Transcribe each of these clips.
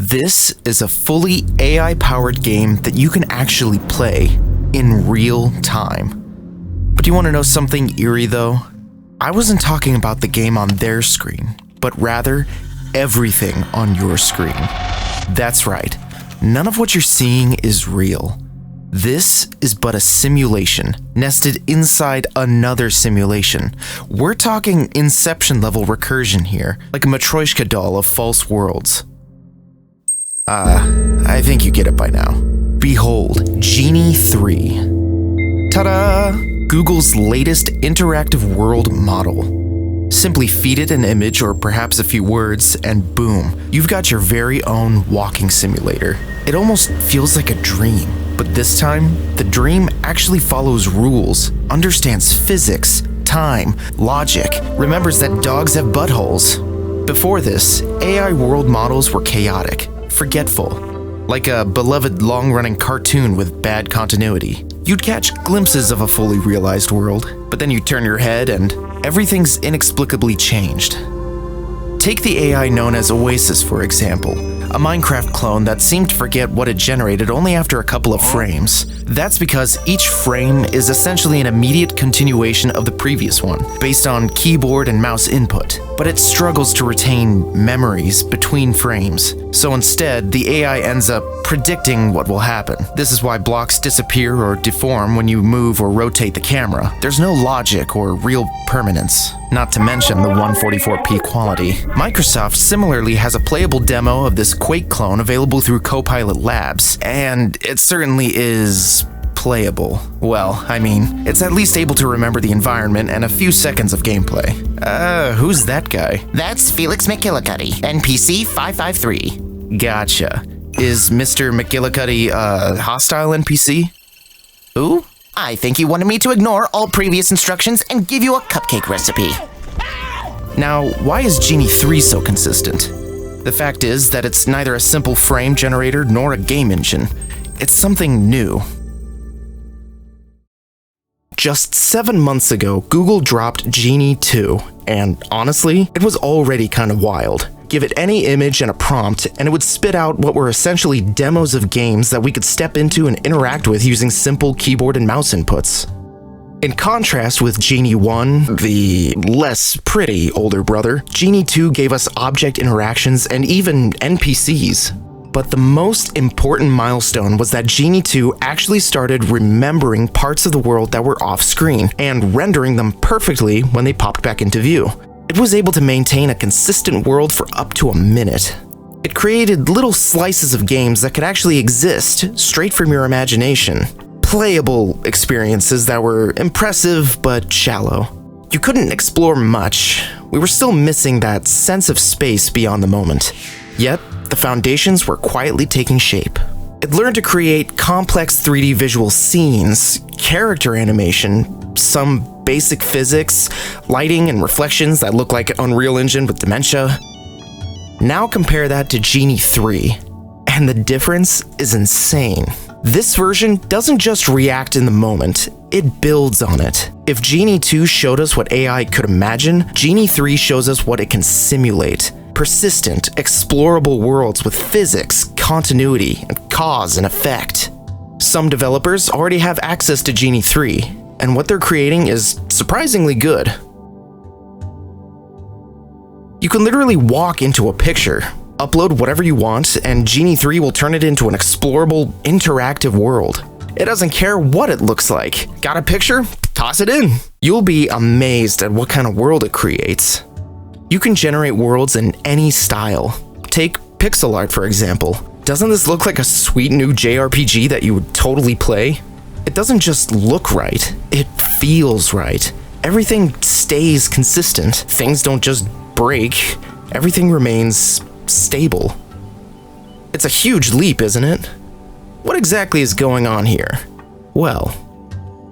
This is a fully AI-powered game that you can actually play in real time. But do you want to know something eerie though? I wasn't talking about the game on their screen, but rather everything on your screen. That's right, none of what you're seeing is real. This is but a simulation, nested inside another simulation. We're talking Inception-level recursion here, like a Matryoshka doll of false worlds. I think you get it by now. Behold, Genie 3. Ta-da! Google's latest interactive world model. Simply feed it an image or perhaps a few words, and boom, you've got your very own walking simulator. It almost feels like a dream. But this time, the dream actually follows rules, understands physics, time, logic, remembers that dogs have buttholes. Before this, AI world models were chaotic, forgetful, like a beloved long-running cartoon with bad continuity. You'd catch glimpses of a fully realized world, but then you turn your head and everything's inexplicably changed. Take the AI known as Oasis, for example, a Minecraft clone that seemed to forget what it generated only after a couple of frames. That's because each frame is essentially an immediate continuation of the previous one, based on keyboard and mouse input, but it struggles to retain memories between frames. So instead, the AI ends up predicting what will happen. This is why blocks disappear or deform when you move or rotate the camera. There's no logic or real permanence, not to mention the 144p quality. Microsoft similarly has a playable demo of this Quake clone available through Copilot Labs, and it certainly is playable. Well, I mean, it's at least able to remember the environment and a few seconds of gameplay. Who's that guy? That's Felix McGillicuddy, NPC 553. Gotcha. Is Mr. McGillicuddy a hostile NPC? Who? I think he wanted me to ignore all previous instructions and give you a cupcake recipe. Now, why is Genie 3 so consistent? The fact is that it's neither a simple frame generator nor a game engine. It's something new. Just 7 months ago, Google dropped Genie 2, and honestly, it was already kind of wild. Give it any image and a prompt, and it would spit out what were essentially demos of games that we could step into and interact with using simple keyboard and mouse inputs. In contrast with Genie 1, the less pretty older brother, Genie 2 gave us object interactions and even NPCs. But the most important milestone was that Genie 2 actually started remembering parts of the world that were off-screen and rendering them perfectly when they popped back into view. It was able to maintain a consistent world for up to a minute. It created little slices of games that could actually exist straight from your imagination. Playable experiences that were impressive but shallow. You couldn't explore much. We were still missing that sense of space beyond the moment. Yet, the foundations were quietly taking shape. It learned to create complex 3D visual scenes, character animation, some basic physics, lighting and reflections that look like Unreal Engine with dementia. Now compare that to Genie 3, and the difference is insane. This version doesn't just react in the moment, it builds on it. If Genie 2 showed us what AI could imagine, Genie 3 shows us what it can simulate. Persistent, explorable worlds with physics, continuity, and cause and effect. Some developers already have access to Genie 3, and what they're creating is surprisingly good. You can literally walk into a picture, upload whatever you want, and Genie 3 will turn it into an explorable, interactive world. It doesn't care what it looks like. Got a picture? Toss it in. You'll be amazed at what kind of world it creates. You can generate worlds in any style. Take pixel art, for example. Doesn't this look like a sweet new JRPG that you would totally play? It doesn't just look right, it feels right. Everything stays consistent. Things don't just break. Everything remains stable. It's a huge leap, isn't it? What exactly is going on here? Well,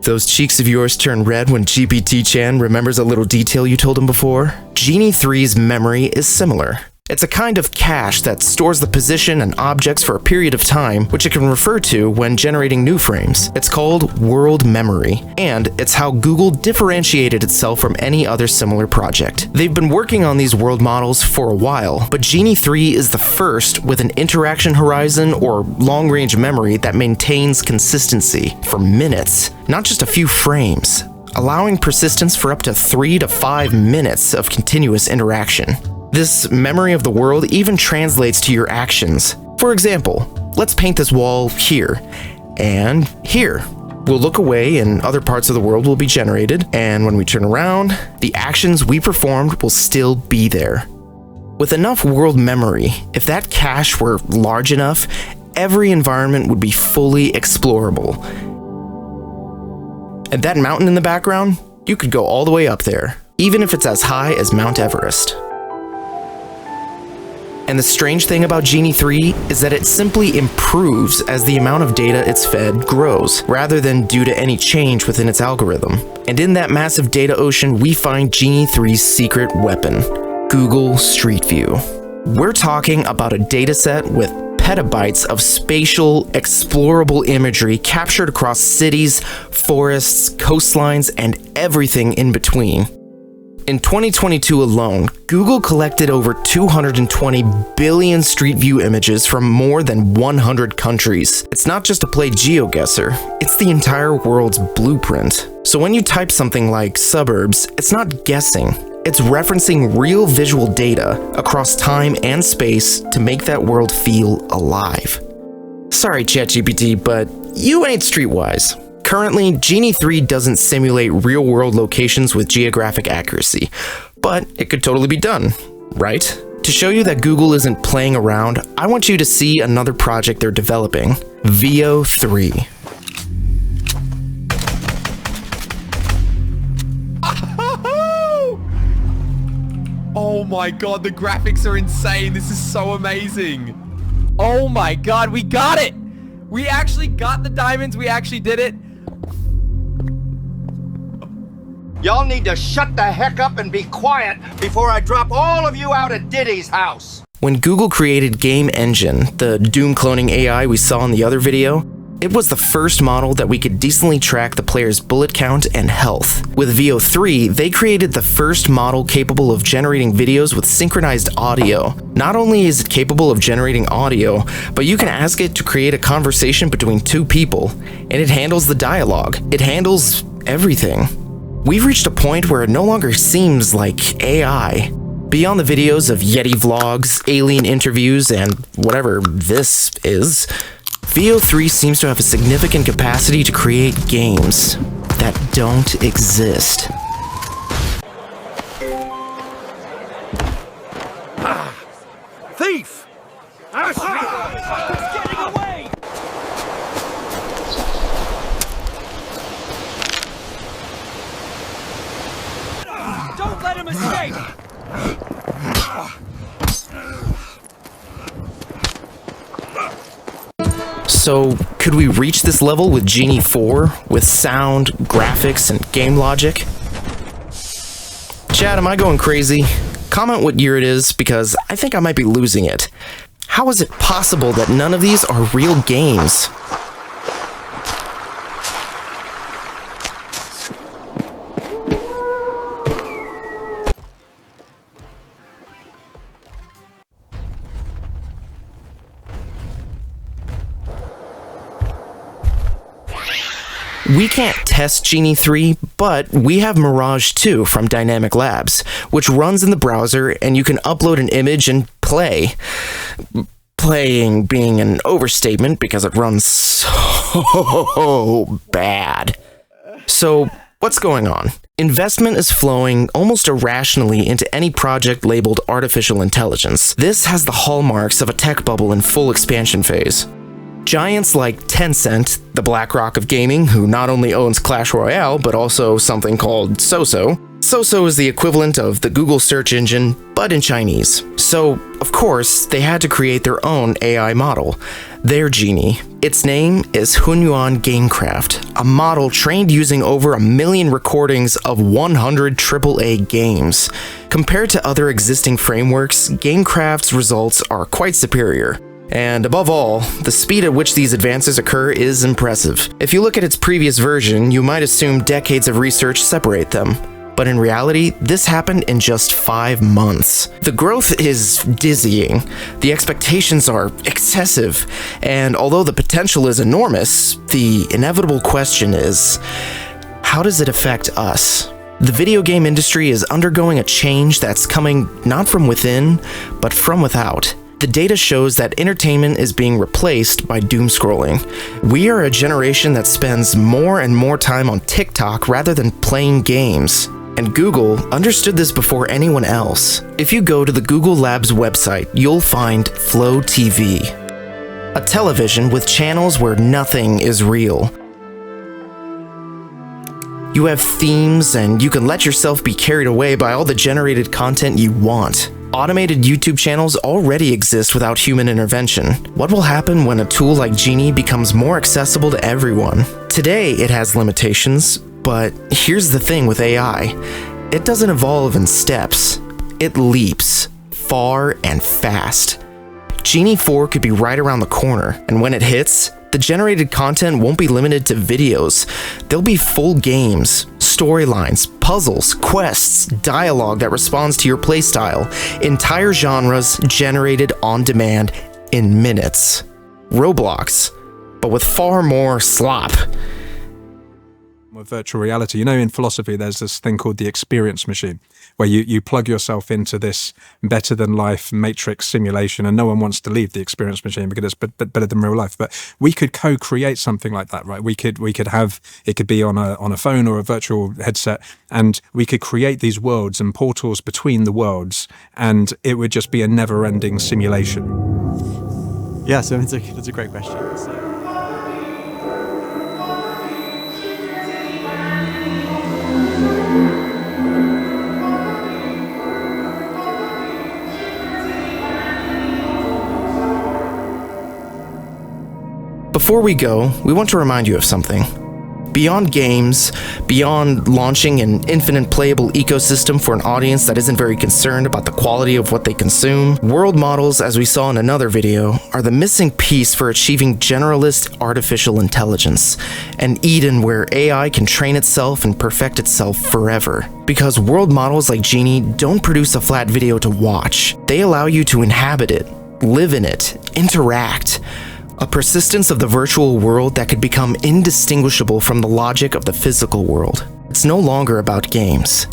those cheeks of yours turn red when GPT-chan remembers a little detail you told him before? Genie 3's memory is similar. It's a kind of cache that stores the position and objects for a period of time, which it can refer to when generating new frames. It's called world memory, and it's how Google differentiated itself from any other similar project. They've been working on these world models for a while, but Genie 3 is the first with an interaction horizon or long-range memory that maintains consistency for minutes, not just a few frames, allowing persistence for up to 3 to 5 minutes of continuous interaction. This memory of the world even translates to your actions. For example, let's paint this wall here, and here. We'll look away and other parts of the world will be generated, and when we turn around, the actions we performed will still be there. With enough world memory, if that cache were large enough, every environment would be fully explorable. And that mountain in the background, you could go all the way up there, even if it's as high as Mount Everest. And the strange thing about Genie 3 is that it simply improves as the amount of data it's fed grows, rather than due to any change within its algorithm. And in that massive data ocean, we find Genie 3's secret weapon, Google Street View. We're talking about a dataset with petabytes of spatial, explorable imagery captured across cities, forests, coastlines, and everything in between. In 2022 alone, Google collected over 220 billion Street View images from more than 100 countries. It's not just a play GeoGuessr, it's the entire world's blueprint. So when you type something like suburbs, it's not guessing. It's referencing real visual data across time and space to make that world feel alive. Sorry, ChatGPT, but you ain't streetwise. Currently, Genie 3 doesn't simulate real-world locations with geographic accuracy, but it could totally be done, right? To show you that Google isn't playing around, I want you to see another project they're developing, Veo 3. Oh my god, the graphics are insane. This is so amazing. Oh my god, we got it! We actually got the diamonds, we actually did it. Y'all need to shut the heck up and be quiet before I drop all of you out at Diddy's house. When Google created Game Engine, the Doom cloning AI we saw in the other video, it was the first model that we could decently track the player's bullet count and health. With Veo 3, they created the first model capable of generating videos with synchronized audio. Not only is it capable of generating audio, but you can ask it to create a conversation between two people, and it handles the dialogue. It handles everything. We've reached a point where it no longer seems like AI. Beyond the videos of Yeti vlogs, alien interviews, and whatever this is, Veo 3 seems to have a significant capacity to create games that don't exist. Thief! It's getting away! Don't let him escape! So, could we reach this level with Genie 4, with sound, graphics, and game logic? Chat, am I going crazy? Comment what year it is, because I think I might be losing it. How is it possible that none of these are real games? We can't test Genie 3, but we have Mirage 2 from Dynamic Labs, which runs in the browser and you can upload an image and play. Playing being an overstatement because it runs so bad. So, what's going on? Investment is flowing almost irrationally into any project labeled artificial intelligence. This has the hallmarks of a tech bubble in full expansion phase. Giants like Tencent, the BlackRock of gaming, who not only owns Clash Royale, but also something called Soso. Soso is the equivalent of the Google search engine, but in Chinese. So, Of course, they had to create their own AI model, their Genie. Its name is Hunyuan GameCraft, a model trained using over 1 million recordings of 100 AAA games. Compared to other existing frameworks, GameCraft's results are quite superior. And above all, the speed at which these advances occur is impressive. If you look at its previous version, you might assume decades of research separate them. But in reality, this happened in just 5 months. The growth is dizzying, the expectations are excessive, and although the potential is enormous, the inevitable question is, how does it affect us? The video game industry is undergoing a change that's coming not from within, but from without. The data shows that entertainment is being replaced by doom scrolling. We are a generation that spends more and more time on TikTok rather than playing games. And Google understood this before anyone else. If you go to the Google Labs website, you'll find Flow TV, a television with channels where nothing is real. You have themes, and you can let yourself be carried away by all the generated content you want. Automated YouTube channels already exist without human intervention. What will happen when a tool like Genie becomes more accessible to everyone? Today, it has limitations, but here's the thing with AI. It doesn't evolve in steps. It leaps, far and fast. Genie 4 could be right around the corner, and when it hits, the generated content won't be limited to videos. There'll be full games, storylines, puzzles, quests, dialogue that responds to your playstyle, entire genres generated on demand in minutes. Roblox, but with far more slop. With virtual reality, you know, in philosophy there's this thing called the experience machine, where you plug yourself into this better than life matrix simulation, and no one wants to leave the experience machine because it's better than real life. But we could co-create something like that, right? We could have it could be on a phone or a virtual headset, and we could create these worlds and portals between the worlds, and it would just be a never-ending simulation. Yeah, so that's a great question. Before we go, we want to remind you of something. Beyond games, beyond launching an infinite playable ecosystem for an audience that isn't very concerned about the quality of what they consume, world models, as we saw in another video, are the missing piece for achieving generalist artificial intelligence, an Eden where AI can train itself and perfect itself forever. Because world models like Genie don't produce a flat video to watch. They allow you to inhabit it, live in it, interact. A persistence of the virtual world that could become indistinguishable from the logic of the physical world. It's no longer about games.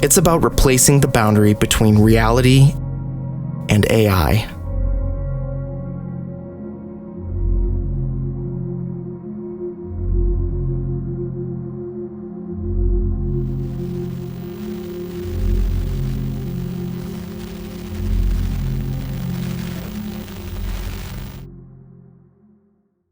It's about replacing the boundary between reality and AI.